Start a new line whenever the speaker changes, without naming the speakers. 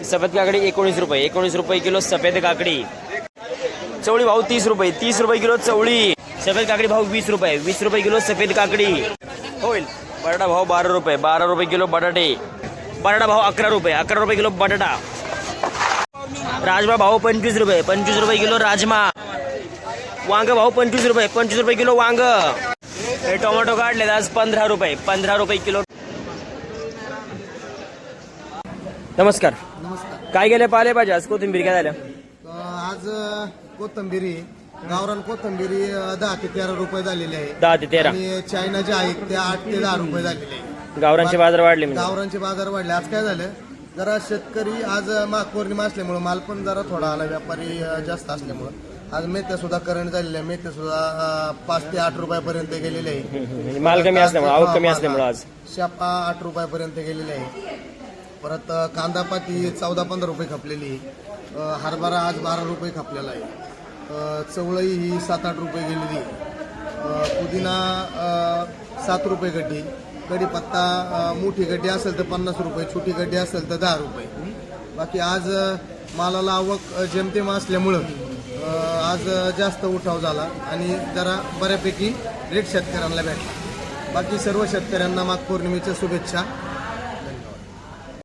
सफेद काकडी 19 रुपये, 19 रुपये किलो सफेद काकडी. चवळी भाव 30 रुपये, 30 रुपये किलो चवळी. सफेद काकडी भाव 20 रुपये, 20 रुपये किलो सफेद काकडी. होईल. बटाटा भाव 12 रुपये, 12 रुपये किलो बटाटे. बटाटा भाव 11 रुपये, 11 रुपये किलो बटाटा. राजमा भाव 25 रुपये, 25 रुपये किलो राजमा. वांग भाव 25 रुपये, 25 रुपये किलो वांग. हे टोमॅटो काढले आज 15 रुपये, 15 रुपये किलो. नमस्कार.
नमस्कार.
काय गेले पालेभाज्या आज? कोथिंबीर काय झाल्या?
आज कोथंबिरी गावरान कोथंबिरी 10 ते 13 रुपये झालेली आहे.
10 ते 13.
आणि चायना जे आहेत ते 8 ते 10 रुपये झालेले आहे.
गावरांचे बाजार वाढले म्हणजे.
गावरांचे बाजार वाढले. आज काय झालं, जरा शेतकरी आज माघ पौर्णिमा असल्यामुळे माल पण जरा थोडा आला, व्यापारी जास्त असल्यामुळे आज मेथ्या सुद्धा करंट झालेले आहे. मेथ्या सुद्धा 5 ते 8 रुपयापर्यंत गेलेले आहे.
माल कमी असल्यामुळे, आवक कमी असल्यामुळे आज
शापा 8 रुपयापर्यंत गेलेले आहे. परत कांदा पाती 14-15 रुपये खपलेली. हरभरा आज 12 रुपये खपलेला आहे. चवळई ही 7-8 रुपये गेलेली. पुदिना 7 रुपये गड्डी. कढीपत्ता मोठी गड्डी असेल तर 50 रुपये, छोटी गड्डी असेल तर 10 रुपये. बाकी आज मालाला आवक जेमतेम असल्यामुळं आज जास्त उठाव झाला आणि जरा बऱ्यापैकी रेट शेतकऱ्यांना भेटला. बाकी सर्व शेतकऱ्यांना माघ पौर्णिमेच्या शुभेच्छा.